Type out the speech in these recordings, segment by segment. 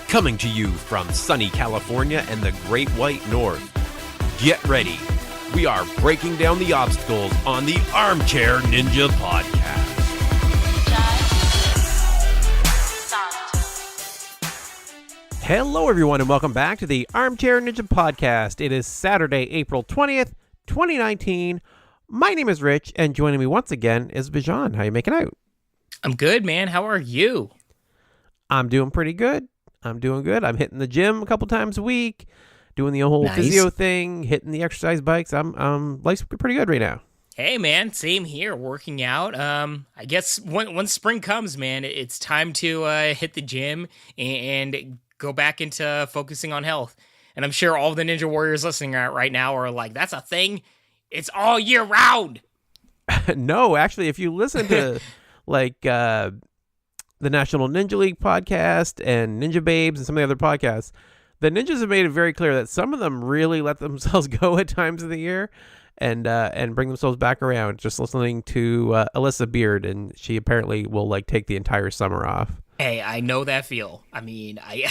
Coming to you from sunny California and the Great White North. Get ready. We are breaking down the obstacles on the Armchair Ninja Podcast. Hello, everyone, and welcome back to the Armchair Ninja Podcast. It is Saturday, April 20th, 2019. My name is Rich, and joining me once again is Bijan. How you making out? I'm good, man. How are you? I'm doing pretty good. I'm doing good. I'm hitting the gym a couple times a week, doing the whole physio thing, hitting the exercise bikes. Life's pretty good right now. Hey, man. Same here. Working out. I guess when spring comes, man, it's time to hit the gym and go back into focusing on health. And I'm sure all the Ninja Warriors listening right now are like, "That's a thing. It's all year round." No, actually, if you listen to the National Ninja League podcast and Ninja Babes and some of the other podcasts, the ninjas have made it very clear that some of them really let themselves go at times of the year and bring themselves back around. Just listening to Alyssa Beard, and she apparently will take the entire summer off. Hey, I know that feel. I mean, I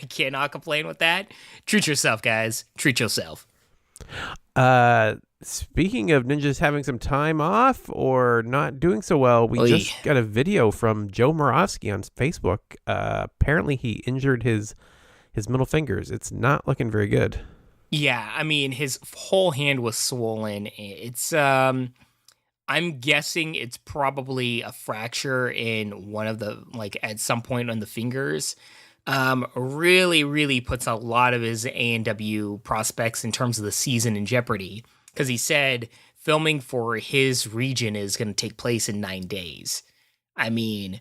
cannot complain with that. Treat yourself, guys. Treat yourself. Speaking of ninjas having some time off or not doing so well, we just got a video from Joe Moravsky on Facebook. Apparently he injured his middle fingers. It's not looking very good. Yeah, I mean, his whole hand was swollen. It's I'm guessing it's probably a fracture in one of the, at some point on the fingers. Really puts a lot of his ANW prospects in terms of the season in jeopardy. Because he said filming for his region is going to take place in 9 days. I mean,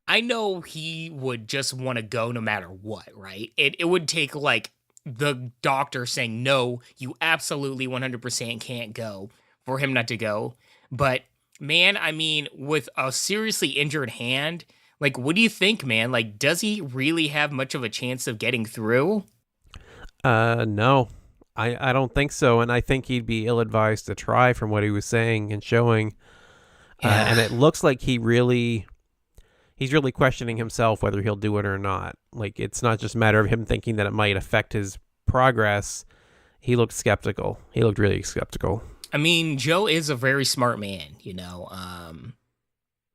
I know he would just want to go no matter what, right? It would take the doctor saying, no, you absolutely 100% can't go for him not to go. But man, I mean, with a seriously injured hand, what do you think, man? Does he really have much of a chance of getting through? No. I don't think so, and I think he'd be ill-advised to try from what he was saying and showing. Yeah. And it looks like he's really questioning himself whether he'll do it or not. It's not just a matter of him thinking that it might affect his progress. He looked skeptical. He looked really skeptical. I mean, Joe is a very smart man, you know.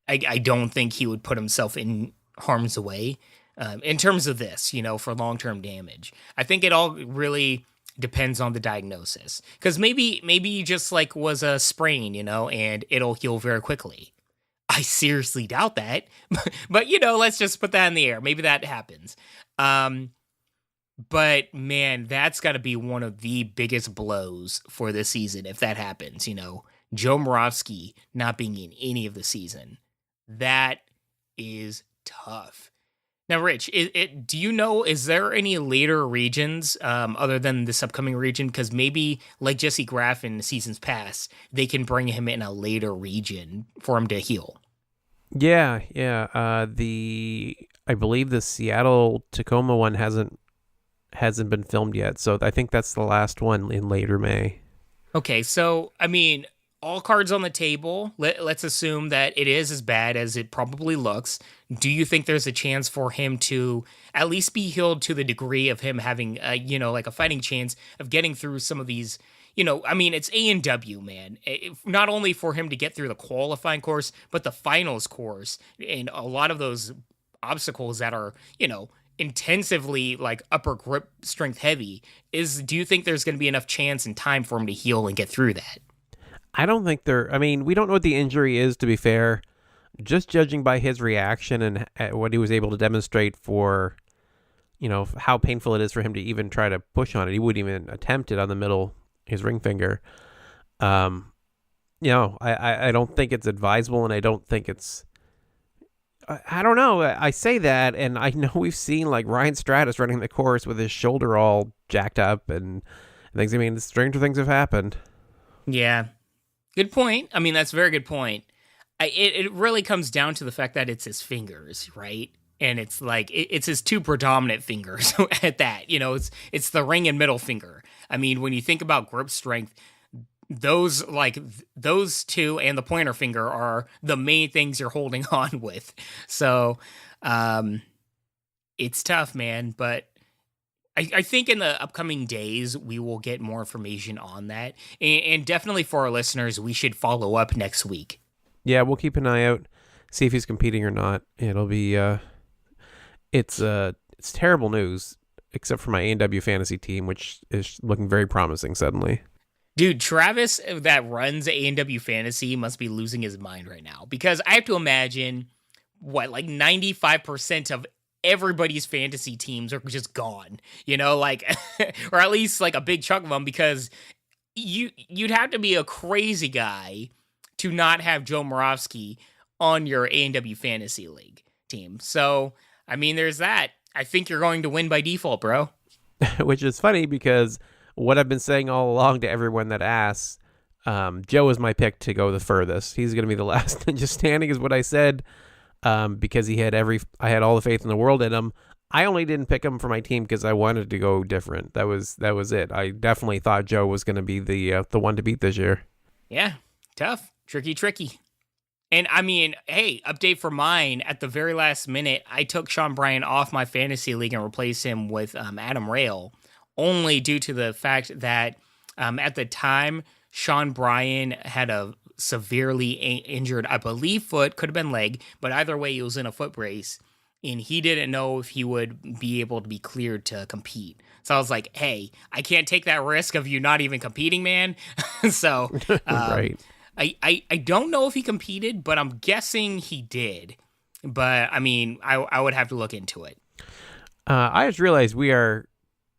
I don't think he would put himself in harm's way in terms of this, for long-term damage. I think it all really depends on the diagnosis, because maybe just was a sprain, and it'll heal very quickly. I seriously doubt that, but let's just put that in the air. Maybe that happens. But man, that's got to be one of the biggest blows for this season if that happens. Joe Moravsky not being in any of the season, that is tough. Now, Rich, do you know, is there any later regions other than this upcoming region? Because maybe, like Jesse Graff in the seasons past, they can bring him in a later region for him to heal. Yeah. I believe the Seattle-Tacoma one hasn't been filmed yet, so I think that's the last one in later May. Okay, so, I mean, all cards on the table. Let's assume that it is as bad as it probably looks. Do you think there's a chance for him to at least be healed to the degree of him having, a fighting chance of getting through some of these, I mean, it's ANW, man. Not only for him to get through the qualifying course, but the finals course. And a lot of those obstacles that are, intensively upper grip strength heavy. Do you think there's going to be enough chance and time for him to heal and get through that? I don't think we don't know what the injury is, to be fair. Just judging by his reaction and what he was able to demonstrate for, how painful it is for him to even try to push on it. He wouldn't even attempt it on the middle, his ring finger. I don't think it's advisable, and I don't think it's... I don't know. I say that, and I know we've seen Ryan Stratus running the course with his shoulder all jacked up and things. I mean, stranger things have happened. Yeah. Good point. I mean, that's a very good point. It really comes down to the fact that it's his fingers, right? And it's it's his two predominant fingers at that. It's the ring and middle finger. I mean, when you think about grip strength, those two and the pointer finger are the main things you're holding on with. So It's tough, man, but I think in the upcoming days we will get more information on that, and definitely for our listeners, we should follow up next week. Yeah, we'll keep an eye out, see if he's competing or not. It'll be it's terrible news, except for my ANW fantasy team, which is looking very promising suddenly. Dude, Travis that runs ANW Fantasy must be losing his mind right now, because I have to imagine like 95% of everybody's fantasy teams are just gone, like, or at least like a big chunk of them, because you'd have to be a crazy guy to not have Joe Moravsky on your ANW Fantasy League team. So, I mean, there's that. I think you're going to win by default, bro. Which is funny because what I've been saying all along to everyone that asks, Joe is my pick to go the furthest. He's going to be the last ninja standing, is what I said, because I had all the faith in the world in him. I only didn't pick him for my team because I wanted to go different. That was it. I definitely thought Joe was going to be the one to beat this year. Yeah, tough, tricky. And I mean, hey, update for mine. At the very last minute, I took Sean Bryan off my fantasy league and replaced him with Adam Rail, only due to the fact that at the time, Sean Bryan had a severely injured, I believe, foot, could have been leg, but either way, he was in a foot brace, and he didn't know if he would be able to be cleared to compete. So I was like, hey, I can't take that risk of you not even competing, man. So right. I don't know if he competed, but I'm guessing he did. But, I mean, I would have to look into it. I just realized we are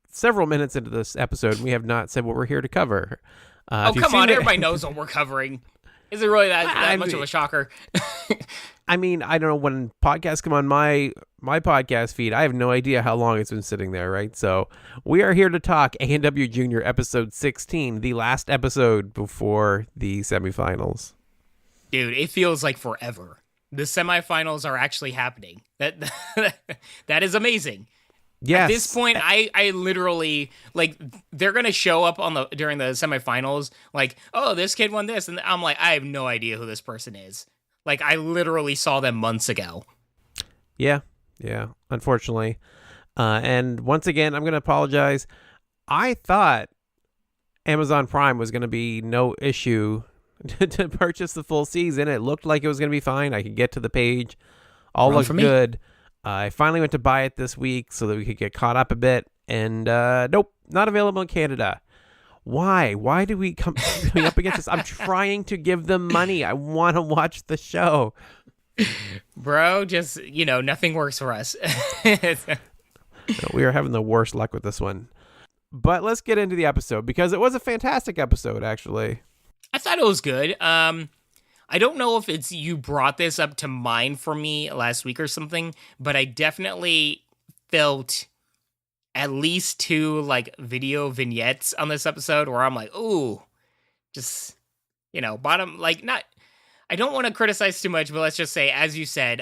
several minutes into this episode, and we have not said what we're here to cover. Come on, everybody knows what we're covering. Is it really that much of a shocker? I mean, I don't know, when podcasts come on my podcast feed, I have no idea how long it's been sitting there, right? So we are here to talk ANW Junior episode 16, the last episode before the semifinals. Dude, it feels like forever. The semifinals are actually happening. That is amazing. Yes. At this point, I literally, like, they're going to show up during the semifinals, like, oh, this kid won this. And I'm like, I have no idea who this person is. Like, I literally saw them months ago. Yeah, unfortunately. And once again, I'm going to apologize. I thought Amazon Prime was going to be no issue to purchase the full season. It looked like it was going to be fine. I could get to the page. All looked good. I finally went to buy it this week so that we could get caught up a bit. And nope, not available in Canada. Why? Why do we come up against this? I'm trying to give them money. I want to watch the show. Bro, just, nothing works for us. We are having the worst luck with this one. But let's get into the episode, because it was a fantastic episode, actually. I thought it was good. I don't know if it's you brought this up to mind for me last week or something, but I definitely felt at least 2 like video vignettes on this episode where I'm like, ooh, just, bottom, like, not, I don't want to criticize too much, but let's just say, as you said,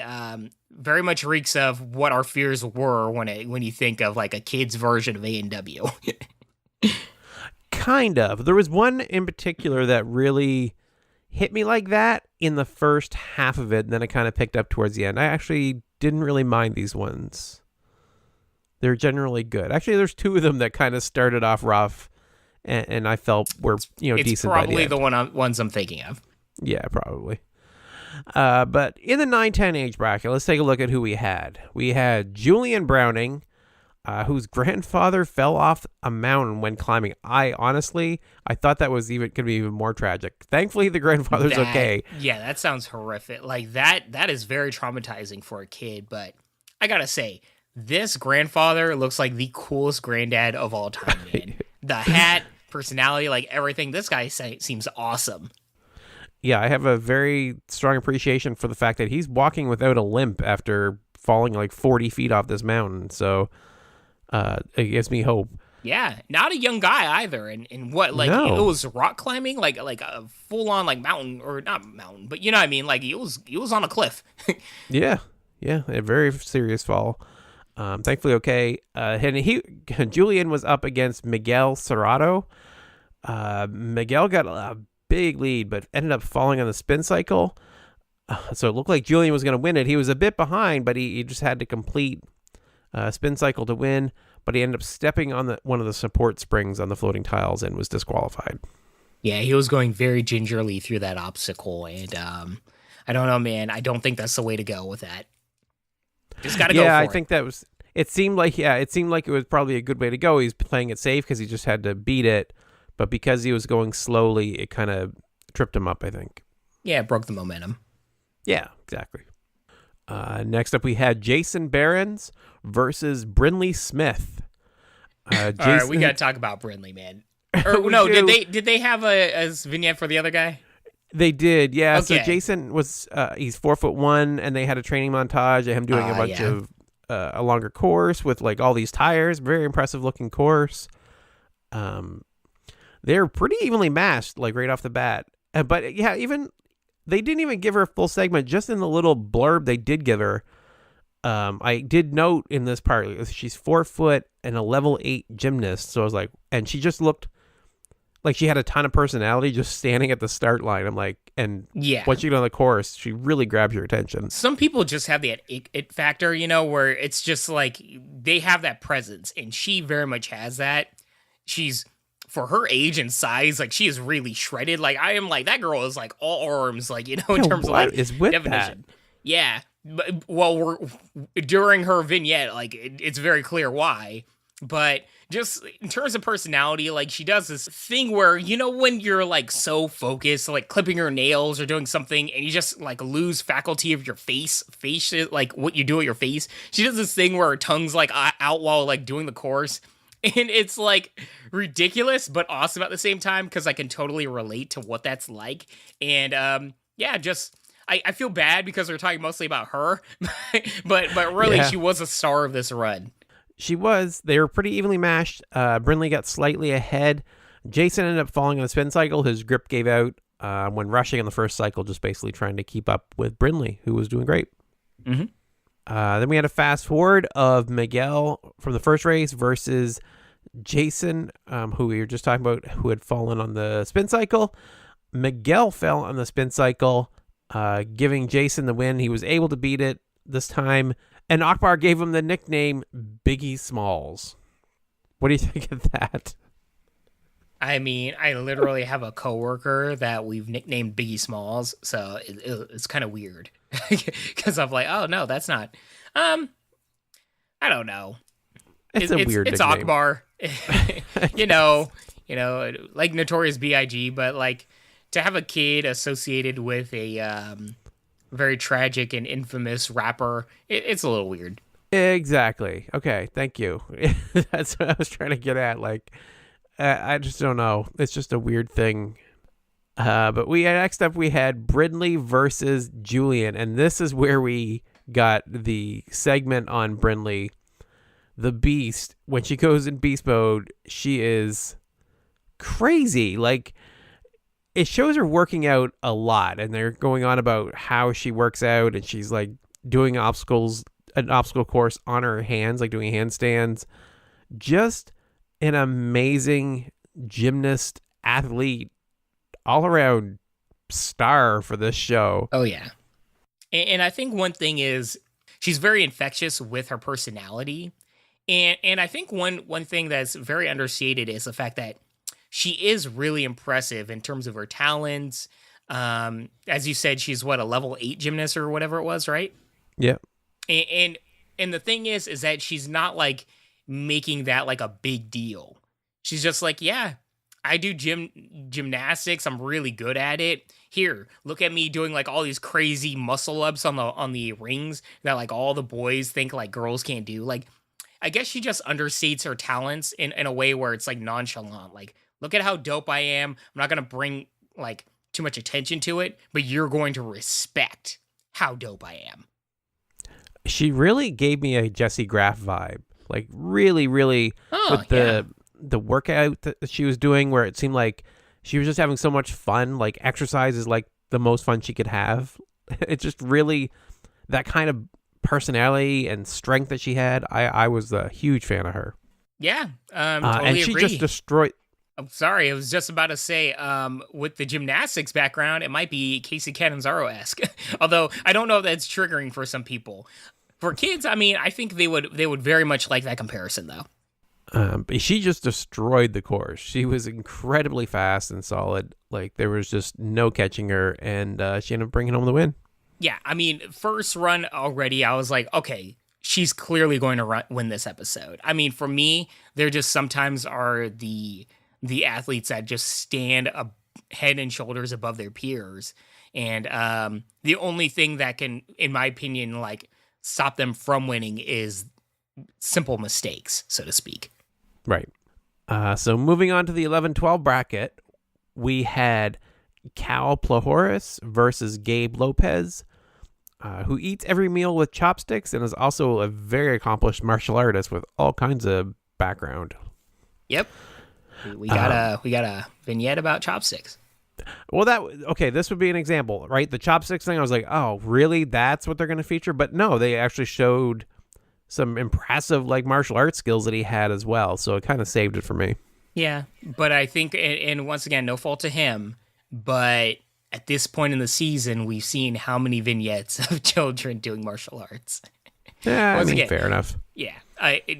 very much reeks of what our fears were when you think of like a kid's version of ANW. Kind of. There was one in particular that really hit me like that in the first half of it, and then it kind of picked up towards the end. I actually didn't really mind these ones. They're generally good. Actually, there's 2 of them that kind of started off rough, and I felt were decent. It's probably the ones I'm thinking of. Yeah, probably. But in the 9-10 age bracket, let's take a look at who we had. We had Julian Browning, whose grandfather fell off a mountain when climbing. I thought that was going to be even more tragic. Thankfully, the grandfather's okay. Yeah, that sounds horrific. Like, that is very traumatizing for a kid, but I gotta say, this grandfather looks like the coolest granddad of all time, man. The hat, personality, like everything. This guy seems awesome. Yeah, I have a very strong appreciation for the fact that he's walking without a limp after falling like 40 feet off this mountain. So it gives me hope. Yeah, not a young guy either. And what, like, No. It was rock climbing, like a full on like mountain, or not mountain, but you know what I mean? Like he was on a cliff. Yeah, a very serious fall. Thankfully, okay. And Julian was up against Miguel Serrato. Miguel got a big lead, but ended up falling on the spin cycle. So it looked like Julian was going to win it. He was a bit behind, but he just had to complete spin cycle to win, but he ended up stepping on one of the support springs on the floating tiles and was disqualified. Yeah, he was going very gingerly through that obstacle, and I don't know, man. I don't think that's the way to go with that. Just got to go for it. Yeah, I think that was... It seemed like it was probably a good way to go. He's playing it safe because he just had to beat it, but because he was going slowly, it kind of tripped him up, I think. Yeah, it broke the momentum. Yeah, exactly. Next up, we had Jason Behrens versus Brinly Smith. All right, we got to talk about Brinly, man. Or no, did they have a vignette for the other guy? They did, yeah. Okay. So Jason was he's 4'1", and they had a training montage of him doing a bunch of a longer course with like all these tires. Very impressive looking course. They're pretty evenly matched, like right off the bat. But yeah, even they didn't even give her a full segment. Just in the little blurb they did give her, I did note in this part she's 4 foot and a level 8 gymnast. So I was like, and she just looked like she had a ton of personality just standing at the start line. I'm like, and once you get on the course, she really grabs your attention. Some people just have that it factor, where it's just like they have that presence, and she very much has that. She's, for her age and size, like she is really shredded. Like I am like, that girl is like all arms, like, in terms of like is with definition. That? Yeah. But, well, during her vignette, like it's very clear why, but just in terms of personality, like she does this thing where, when you're like so focused, like clipping your nails or doing something, and you just like lose faculty of your face, like what you do with your face. She does this thing where her tongue's like out while like doing the course. And it's like ridiculous, but awesome at the same time, because I can totally relate to what that's like. And I feel bad because we're talking mostly about her, but really she was a star of this run. She was. They were pretty evenly matched. Brinly got slightly ahead. Jason ended up falling on the spin cycle. His grip gave out when rushing on the first cycle, just basically trying to keep up with Brinly, who was doing great. Mm-hmm. Then we had a fast forward of Miguel from the first race versus Jason, who we were just talking about, who had fallen on the spin cycle. Miguel fell on the spin cycle, giving Jason the win. He was able to beat it this time, and Akbar gave him the nickname Biggie Smalls. What do you think of that? I mean, I literally have a coworker that we've nicknamed Biggie Smalls, so it's kind of weird because I'm like, oh no, that's not. I don't know. It's a weird. It's nickname. Akbar, like Notorious B.I.G., but like to have a kid associated with a very tragic and infamous rapper, it's a little weird. Exactly. Okay, thank you. That's what I was trying to get at. Like, I just don't know. It's just a weird thing. But next up we had Brinly versus Julian, and this is where we got the segment on Brinly. The Beast, when she goes in beast mode, she is crazy. Like, it shows her working out a lot, and they're going on about how she works out, and she's like doing an obstacle course on her hands, like doing handstands. Just an amazing gymnast, athlete, all around star for this show. Oh yeah. And I think one thing is she's very infectious with her personality. And I think one thing that's very understated is the fact that she is really impressive in terms of her talents. As you said, she's a level 8 gymnast or whatever it was, right? Yeah. And the thing is that she's not like making that like a big deal. She's just like, yeah, I do gymnastics. I'm really good at it. Here, look at me doing like all these crazy muscle ups on the rings that like all the boys think like girls can't do. Like, I guess she just understates her talents in a way where it's like nonchalant. Like, look at how dope I am. I'm not going to bring like too much attention to it, but you're going to respect how dope I am. She really gave me a Jessie Graff vibe. Like really, really with the workout that she was doing, where it seemed like she was just having so much fun. Like exercise is like the most fun she could have. It's just really that kind of personality and strength that she had. I was a huge fan of her. Yeah, totally and she agree. just destroyed. I'm sorry, I was just about to say, with the gymnastics background, it might be Casey Catanzaro-esque. Although I don't know if that's triggering for some people. For kids, I mean, I think they would very much like that comparison, though. But she just destroyed the course. She was incredibly fast and solid. Like, there was just no catching her, and she ended up bringing home the win. Yeah, I mean, first run already, I was like, okay, she's clearly going to win this episode. I mean, for me, there just sometimes are the athletes that just stand up head and shoulders above their peers. And the only thing that can, in my opinion, like stop them from winning is simple mistakes, so to speak. Right. So moving on to the 11-12 bracket, we had Cal Plohoros versus Gabe Lopez, who eats every meal with chopsticks and is also a very accomplished martial artist with all kinds of background. Yep. We got a vignette about chopsticks. Well, this would be an example, right? The chopsticks thing, I was like, oh, really? That's what they're going to feature? But no, they actually showed some impressive like martial arts skills that he had as well. So it kind of saved it for me. Yeah, but I think, and once again, no fault to him, but at this point in the season, we've seen how many vignettes of children doing martial arts. Yeah, I mean, fair enough. Yeah,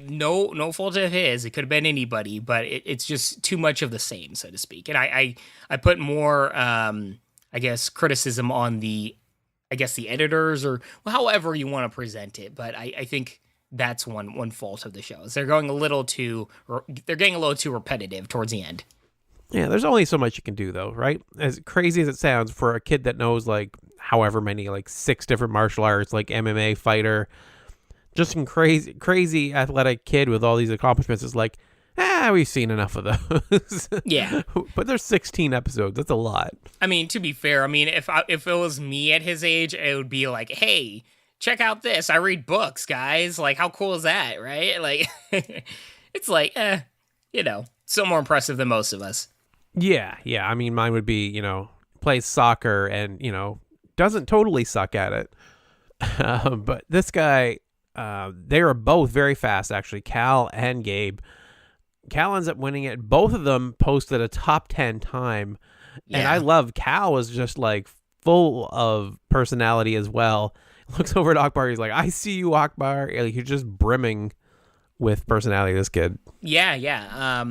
no fault of his. It could have been anybody, but it's just too much of the same, so to speak. And I put more, I guess, criticism on the editors or however you want to present it. But I think that's one fault of the show. Is they're getting a little too repetitive towards the end. Yeah, there's only so much you can do, though, right? As crazy as it sounds, for a kid that knows like however many, like 6 different martial arts, like MMA fighter, just some crazy athletic kid with all these accomplishments is like, we've seen enough of those. Yeah. But there's 16 episodes. That's a lot. I mean, to be fair, I mean, if it was me at his age, it would be like, hey, check out this. I read books, guys. Like, how cool is that, right? Like, it's like, still more impressive than most of us. Yeah. I mean, mine would be, plays soccer and, doesn't totally suck at it. But this guy, they are both very fast, actually, Cal and Gabe. Cal ends up winning it. Both of them posted a top 10 time. Yeah. And I love Cal was just like full of personality as well. Looks over at Akbar. He's like, I see you, Akbar. He's just brimming with personality, this kid. Yeah.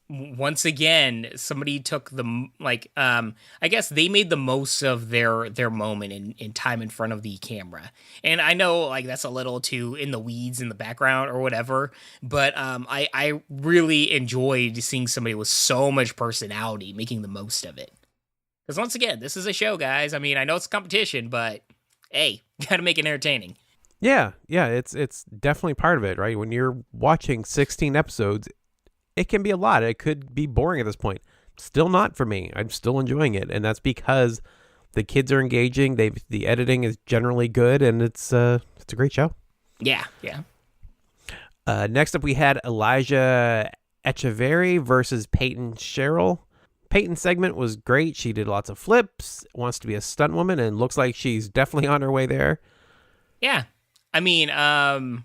Once again, somebody took the, I guess they made the most of their moment in time in front of the camera. And I know, like, that's a little too in the weeds in the background or whatever, but I really enjoyed seeing somebody with so much personality making the most of it. Because once again, this is a show, guys. I mean, I know it's a competition, but hey, got to make it entertaining. Yeah, it's definitely part of it, right? When you're watching 16 episodes, it can be a lot. It could be boring at this point. Still not for me. I'm still enjoying it, and that's because the kids are engaging. The editing is generally good, and it's a great show. Yeah. Next up, we had Elijah Echeverry versus Peyton Sherrill. Peyton's segment was great. She did lots of flips, wants to be a stunt woman, and looks like she's definitely on her way there. Yeah. I mean, I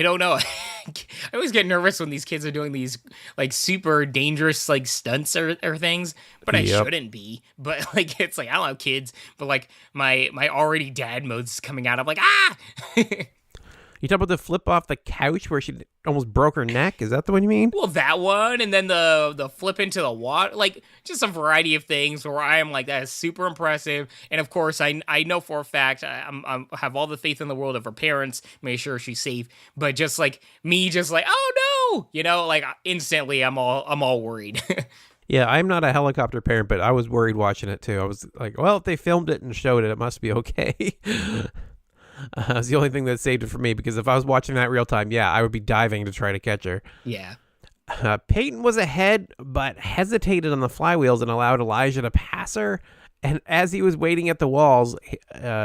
don't know. I always get nervous when these kids are doing these like super dangerous like stunts or things, but I shouldn't be. But like, it's like, I don't have kids, but like my already dad mode's coming out. I'm like, ah! You talk about the flip off the couch where she almost broke her neck? Is that the one you mean? Well, that one, and then the flip into the water, like just a variety of things where I am like, that is super impressive. And of course, I know for a fact I have all the faith in the world of her parents, make sure she's safe. But just like me, just like, oh no, like instantly, I'm all worried. Yeah, I'm not a helicopter parent, but I was worried watching it too. I was like, well, if they filmed it and showed it, it must be okay. It's the only thing that saved it for me, because if I was watching that real time, I would be diving to try to catch her. Yeah. Peyton was ahead, but hesitated on the flywheels and allowed Elijah to pass her. And as he was waiting at the walls,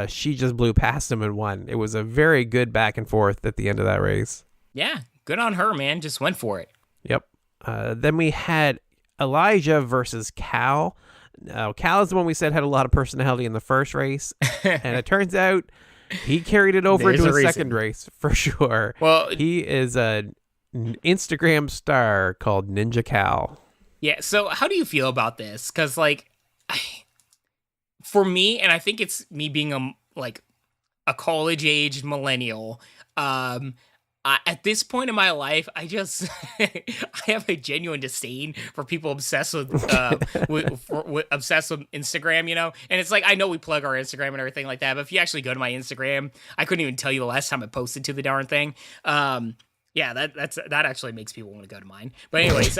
she just blew past him and won. It was a very good back and forth at the end of that race. Yeah, good on her, man. Just went for it. Yep. Then we had Elijah versus Cal. Cal is the one we said had a lot of personality in the first race. And it turns out he carried it over into his second race for sure. Well, he is an Instagram star called Ninja Cal. Yeah. So how do you feel about this? Because like, for me, and I think it's me being a a college-aged millennial. At this point in my life, I just I have a genuine disdain for people obsessed with obsessed with Instagram, And it's like, I know we plug our Instagram and everything like that, but if you actually go to my Instagram, I couldn't even tell you the last time I posted to the darn thing. Yeah, that actually makes people want to go to mine. But anyways,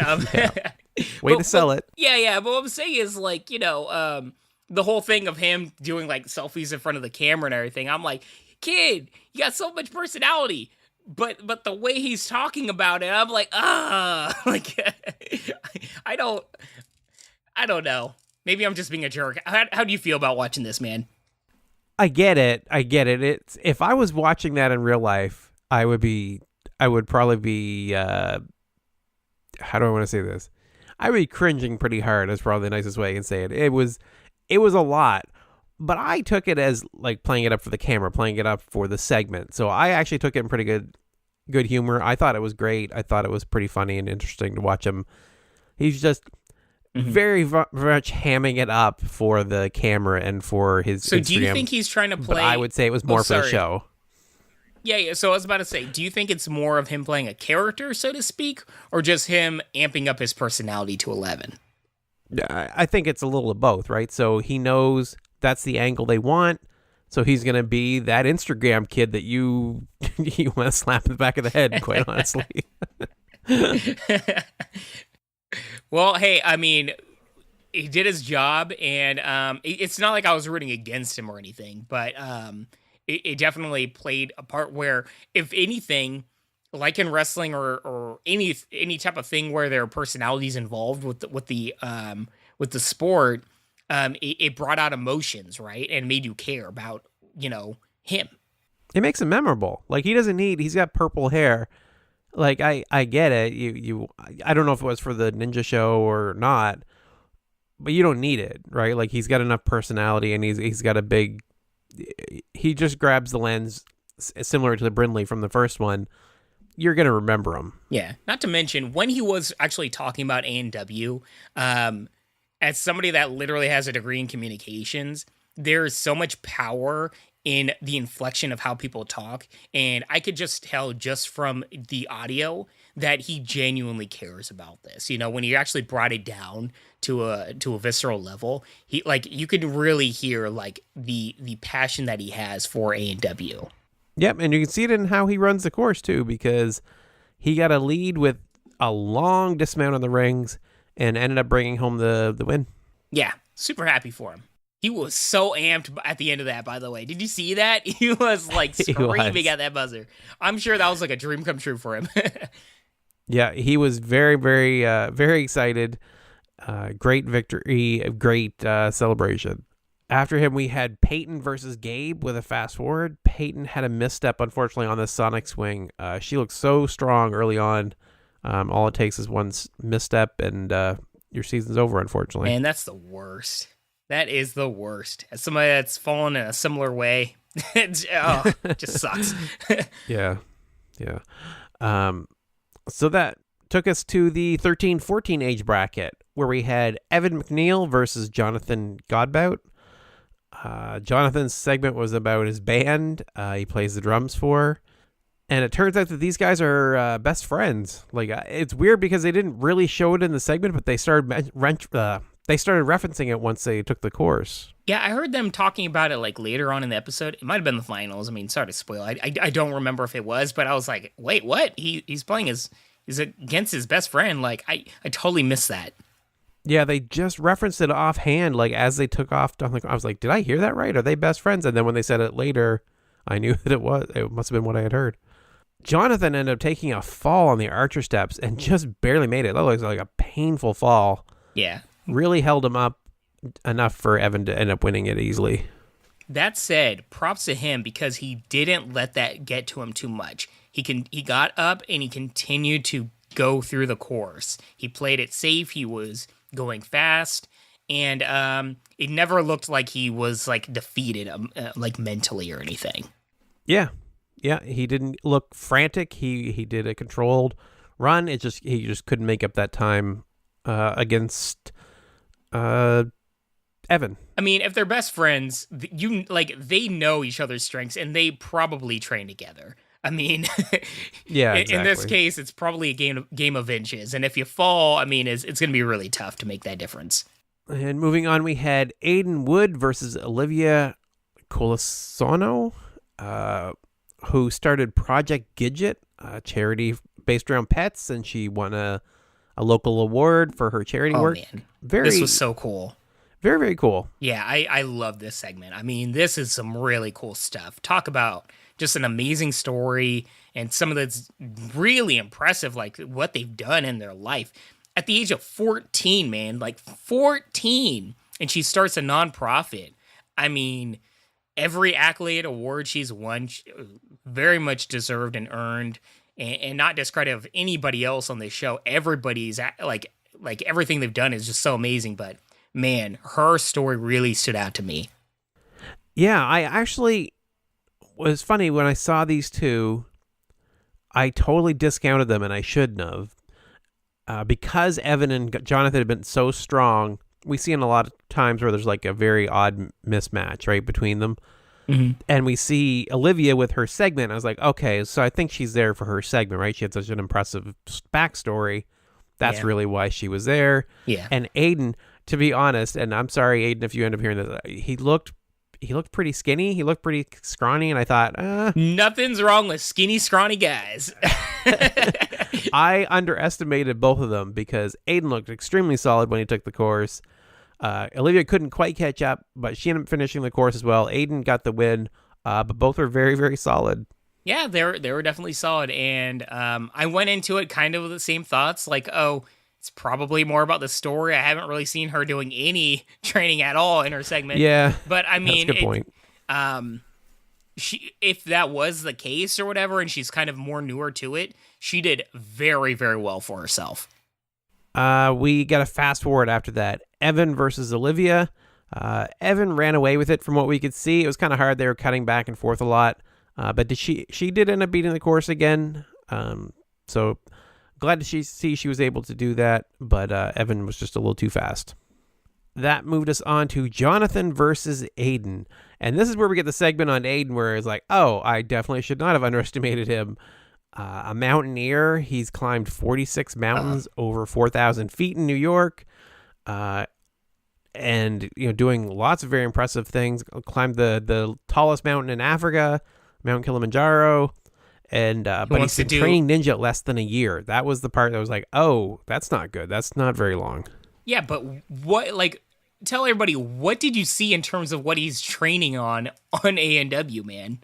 way to sell it. Yeah. But what I'm saying is, like, the whole thing of him doing like selfies in front of the camera and everything. I'm like, kid, you got so much personality. But the way he's talking about it, I'm like, like, I don't know. Maybe I'm just being a jerk. How do you feel about watching this, man? I get it. It's, if I was watching that in real life, I would probably be, how do I want to say this? I would be cringing pretty hard. That's probably the nicest way I can say it. It was a lot. But I took it as like playing it up for the camera, playing it up for the segment. So I actually took it in pretty good humor. I thought it was great. I thought it was pretty funny and interesting to watch him. He's just very much hamming it up for the camera and for his Instagram. Do you think he's trying to play? But I would say it was more for the show. Yeah. So I was about to say, do you think it's more of him playing a character, so to speak, or just him amping up his personality to 11? I think it's a little of both, right? So he knows that's the angle they want, so he's going to be that Instagram kid that you want to slap in the back of the head, quite honestly. Well, hey, I mean, he did his job, and it's not like I was rooting against him or anything, but it definitely played a part where, if anything, like in wrestling or any type of thing where there are personalities involved with the sport, it brought out emotions, right? And made you care about, him. It makes him memorable. Like, he's got purple hair. Like, I get it. I don't know if it was for the ninja show or not, but you don't need it, right? Like, he's got enough personality, and he's got he just grabs the lens similar to the Brinly from the first one. You're going to remember him. Yeah. Not to mention, when he was actually talking about ANW, as somebody that literally has a degree in communications, there is so much power in the inflection of how people talk. And I could just tell just from the audio that he genuinely cares about this. When he actually brought it down to a visceral level, you could really hear like the passion that he has for ANW. Yep, and you can see it in how he runs the course too, because he got a lead with a long dismount on the rings and ended up bringing home the win. Yeah, super happy for him. He was so amped at the end of that, by the way. Did you see that? He was like screaming at that buzzer. I'm sure that was like a dream come true for him. Yeah, he was very, very, very excited. Great victory, great celebration. After him, we had Peyton versus Gabe with a fast forward. Peyton had a misstep, unfortunately, on the Sonic swing. She looked so strong early on. All it takes is one misstep, and your season's over, unfortunately. Man, that's the worst. That is the worst. As somebody that's fallen in a similar way, it just sucks. Yeah. So that took us to the 13-14 age bracket, where we had Evan McNeil versus Johnathan Godbout. Jonathan's segment was about his band he plays the drums for, and it turns out that these guys are best friends. Like, it's weird because they didn't really show it in the segment, but they started referencing it once they took the course. Yeah, I heard them talking about it like later on in the episode. It might have been the finals. I mean, sorry to spoil. I don't remember if it was, but I was like, wait, what? He's playing he's against his best friend. Like, I totally missed that. Yeah, they just referenced it offhand, like as they took off. I was like, did I hear that right? Are they best friends? And then when they said it later, I knew that it must have been what I had heard. Johnathan ended up taking a fall on the archer steps and just barely made it. That looks like a painful fall. Yeah. Really held him up enough for Evan to end up winning it easily. That said, props to him because he didn't let that get to him too much. He got up and he continued to go through the course. He played it safe. He was going fast, and it never looked like he was like defeated, like mentally or anything. Yeah, he didn't look frantic. He did a controlled run. He just couldn't make up that time against Evan. I mean, if they're best friends, they know each other's strengths and they probably train together. I mean, yeah, in this exactly. case, it's probably a game of inches. And if you fall, I mean, it's going to be really tough to make that difference. And moving on, we had Aiden Wood versus Olivia Colasono, who started Project Gidget, a charity based around pets, and she won a local award for her charity work. Man. This was so cool. Very, very cool. Yeah, I love this segment. I mean, this is some really cool stuff. Talk about just an amazing story and some of that's really impressive, like what they've done in their life. At the age of 14, man, like 14, and she starts a nonprofit. I mean, every accolade, award she's won, very much deserved and earned, and not discredit of anybody else on this show. Everybody's like everything they've done is just so amazing, but man, her story really stood out to me. Yeah, I actually was funny when I saw these two. I totally discounted them, and I shouldn't have. Because Evan and Johnathan had been so strong, we see in a lot of times where there's like a very odd mismatch, right, between them. Mm-hmm. And we see Olivia with her segment. I was like, okay, so I think she's there for her segment, right? She had such an impressive backstory. That's really why she was there. Yeah. And Aiden, to be honest, and I'm sorry, Aiden, if you end up hearing this, he looked pretty skinny. He looked pretty scrawny, and I thought, nothing's wrong with skinny, scrawny guys. I underestimated both of them because Aiden looked extremely solid when he took the course. Olivia couldn't quite catch up, but she ended up finishing the course as well. Aiden got the win, but both were very, very solid. Yeah, they were definitely solid, and I went into it kind of with the same thoughts, like, oh, it's probably more about the story. I haven't really seen her doing any training at all in her segment. Yeah, but I mean, that's a good point. If that was the case or whatever, and she's kind of more newer to it, she did very, very well for herself. We got a fast forward after that. Evan versus Olivia. Evan ran away with it from what we could see. It was kind of hard. They were cutting back and forth a lot. But she did end up beating the course again. So glad to see she was able to do that. But Evan was just a little too fast. That moved us on to Johnathan versus Aiden. And this is where we get the segment on Aiden where it's like, oh, I definitely should not have underestimated him. A mountaineer. He's climbed 46 mountains over 4,000 feet in New York. And, doing lots of very impressive things. Climbed the tallest mountain in Africa, Mount Kilimanjaro. And but he's been training ninja less than a year. That was the part that was like, oh, that's not good. That's not very long. Yeah, but tell everybody, what did you see in terms of what he's training on ANW, man?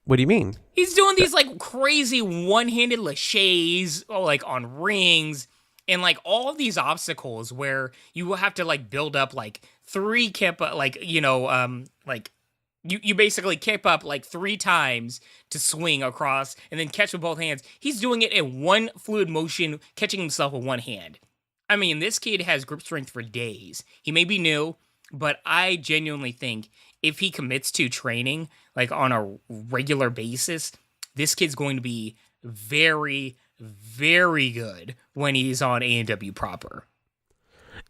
What do you mean? He's doing these crazy one-handed laches, on rings, and all of these obstacles where you will have to build up 3 kip, you basically kip up 3 times to swing across and then catch with both hands. He's doing it in one fluid motion, catching himself with one hand. I mean, this kid has grip strength for days. He may be new, but I genuinely think if he commits to training on a regular basis, this kid's going to be very, very good when he's on ANW proper.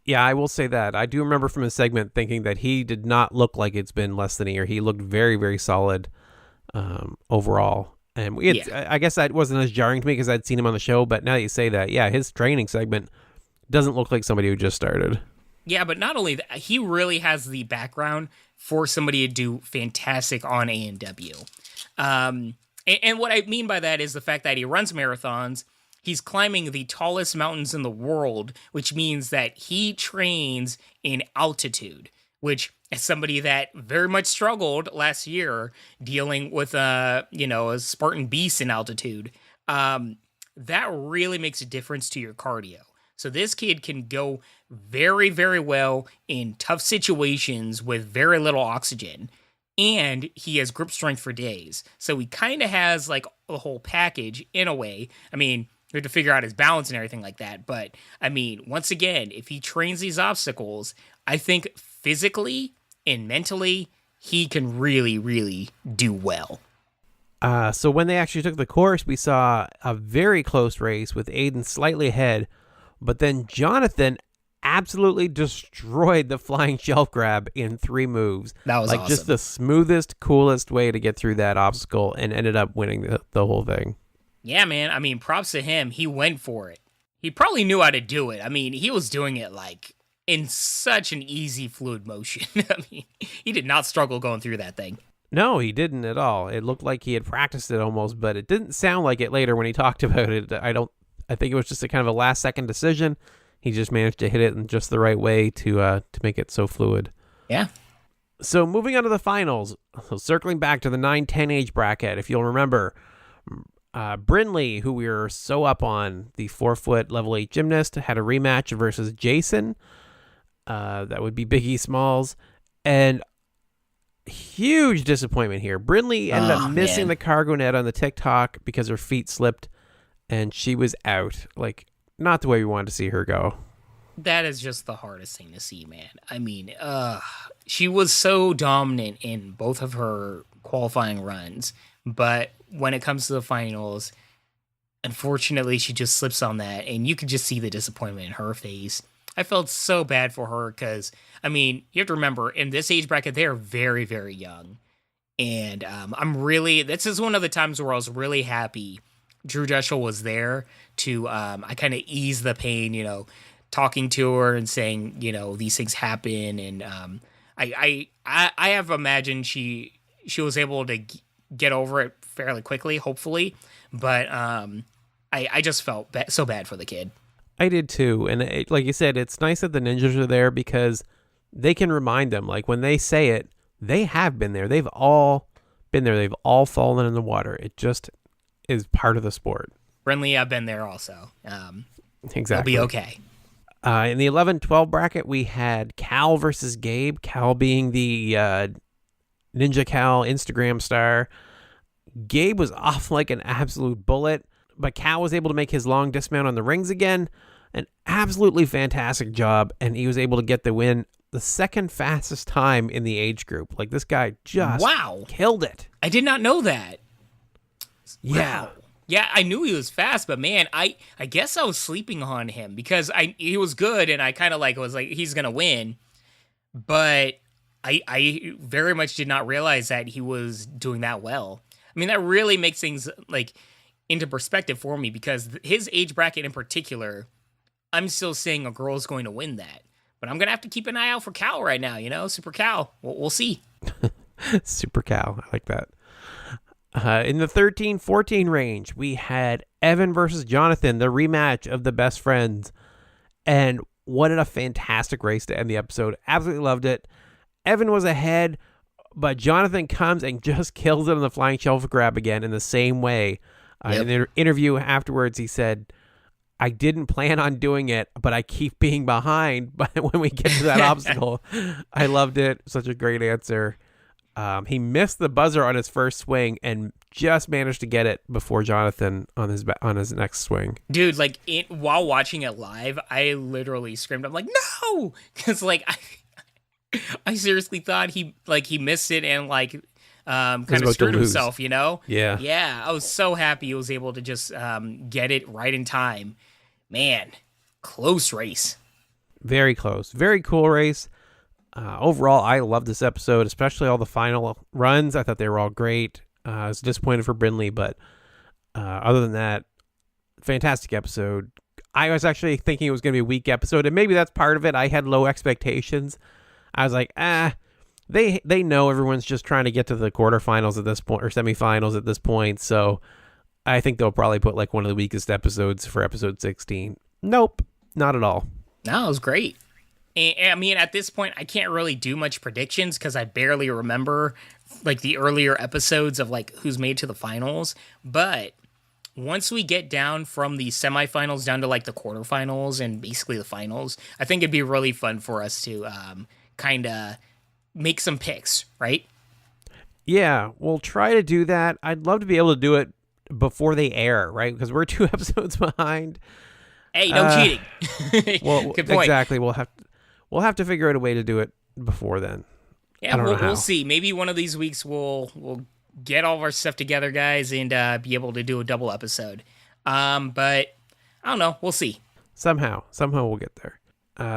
Yeah, I will say that. I do remember from his segment thinking that he did not look like it's been less than a year. He looked very, very solid overall. And I guess that wasn't as jarring to me because I'd seen him on the show, but now that you say that, yeah, his training segment doesn't look like somebody who just started. Yeah, but not only that, he really has the background for somebody to do fantastic on ANW. And what I mean by that is the fact that he runs marathons. He's climbing the tallest mountains in the world, which means that he trains in altitude, which as somebody that very much struggled last year dealing with a Spartan beast in altitude, that really makes a difference to your cardio. So this kid can go very, very well in tough situations with very little oxygen. And he has grip strength for days. So he kind of has the whole package in a way. I mean, we have to figure out his balance and everything like that. But I mean, once again, if he trains these obstacles, I think physically and mentally, he can really, really do well. So when they actually took the course, we saw a very close race with Aiden slightly ahead. But then Johnathan absolutely destroyed the flying shelf grab in 3 moves. That was like awesome. Just the smoothest, coolest way to get through that obstacle, and ended up winning the whole thing. Yeah, man. I mean, props to him. He went for it. He probably knew how to do it. I mean, he was doing it like in such an easy, fluid motion. I mean, he did not struggle going through that thing. No, he didn't at all. It looked like he had practiced it almost, but it didn't sound like it later when he talked about it. I think it was just a kind of a last second decision. He just managed to hit it in just the right way to make it so fluid. Yeah. So moving on to the finals, so circling back to the 9-10 age bracket, if you'll remember, Brinly, who we were so up on, the 4-foot level 8 gymnast, had a rematch versus Jason. That would be Biggie Smalls. And huge disappointment here. Brinly ended up missing the cargo net on the TikTok because her feet slipped and she was out. Like, not the way we wanted to see her go. That is just the hardest thing to see, man. I mean, she was so dominant in both of her qualifying runs, but when it comes to the finals, unfortunately, she just slips on that, and you could just see the disappointment in her face. I felt so bad for her because, I mean, you have to remember, in this age bracket, they're very, very young. And this is one of the times where I was really happy Drew Jeschel was there to, I kind of ease the pain, talking to her and saying, these things happen. And I have imagined she was able to get over it fairly quickly, hopefully. But I just felt so bad for the kid. I did too. And like you said, it's nice that the ninjas are there because they can remind them. Like when they say it, they have been there. They've all been there. They've all fallen in the water. It just is part of the sport. Brinly, I've been there also. Exactly. It'll be okay. In the 11-12 bracket, we had Cal versus Gabe. Cal being the Ninja Cal Instagram star. Gabe was off like an absolute bullet, but Cal was able to make his long dismount on the rings again. An absolutely fantastic job, and he was able to get the win, the second fastest time in the age group. Like, this guy just killed it. I did not know that. Yeah. Wow. Yeah, I knew he was fast, but man, I guess I was sleeping on him because he was good, and I kind of was like, he's going to win. But I very much did not realize that he was doing that well. I mean, that really makes things into perspective for me because his age bracket in particular, I'm still saying a girl's going to win that. But I'm going to have to keep an eye out for Cal right now, Super Cal. We'll see. Super Cal. I like that. In the 13-14 range, we had Evan versus Johnathan, the rematch of the best friends. And what a fantastic race to end the episode. Absolutely loved it. Evan was ahead, but Johnathan comes and just kills it on the flying shelf grab again in the same way. In the interview afterwards, he said, I didn't plan on doing it, but I keep being behind. But when we get to that obstacle, I loved it. Such a great answer. He missed the buzzer on his first swing and just managed to get it before Johnathan on his next swing. Dude, while watching it live, I literally screamed. I'm like, no! Because I seriously thought he missed it and kind of screwed himself, Yeah. Yeah, I was so happy he was able to just get it right in time. Man, close race. Very close. Very cool race. Overall, I love this episode, especially all the final runs. I thought they were all great. I was disappointed for Brinly, but other than that, fantastic episode. I was actually thinking it was going to be a weak episode, and maybe that's part of it. I had low expectations. I was like, they know everyone's just trying to get to the quarterfinals at this point, or semifinals at this point, so I think they'll probably put one of the weakest episodes for episode 16. Nope, not at all. No, it was great. I mean, at this point, I can't really do much predictions because I barely remember the earlier episodes of who's made to the finals. But once we get down from the semifinals down to the quarterfinals and basically the finals, I think it'd be really fun for us to kind of make some picks, right? Yeah, we'll try to do that. I'd love to be able to do it before they air, right? Because we're 2 episodes behind. Hey, no cheating. Well, good point. Exactly. We'll have to figure out a way to do it before then. Yeah, we'll see. Maybe one of these weeks we'll get all of our stuff together, guys, and be able to do a double episode. But I don't know. We'll see. Somehow we'll get there.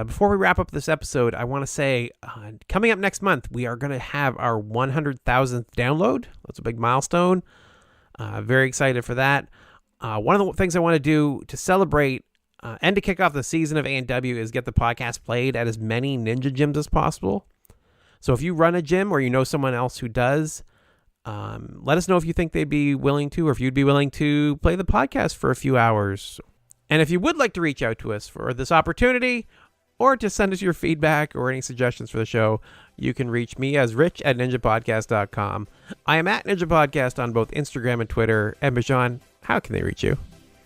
Before we wrap up this episode, I want to say coming up next month, we are going to have our 100,000th download. That's a big milestone. Very excited for that. One of the things I want to do to celebrate and to kick off the season of ANW is get the podcast played at as many ninja gyms as possible. So if you run a gym or you know someone else who does, let us know if you think they'd be willing to, or if you'd be willing to play the podcast for a few hours. And if you would like to reach out to us for this opportunity, or to send us your feedback or any suggestions for the show, you can reach me as rich@ninjapodcast.com. I am at Ninja Podcast on both Instagram and Twitter. And Bijan, how can they reach you?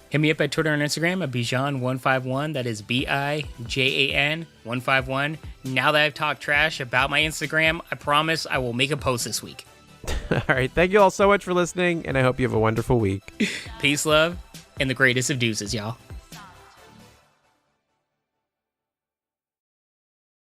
Hit me up at Twitter and Instagram at Bijan151. That is Bijan 151. Now that I've talked trash about my Instagram, I promise I will make a post this week. All right. Thank you all so much for listening, and I hope you have a wonderful week. Peace, love, and the greatest of deuces, y'all.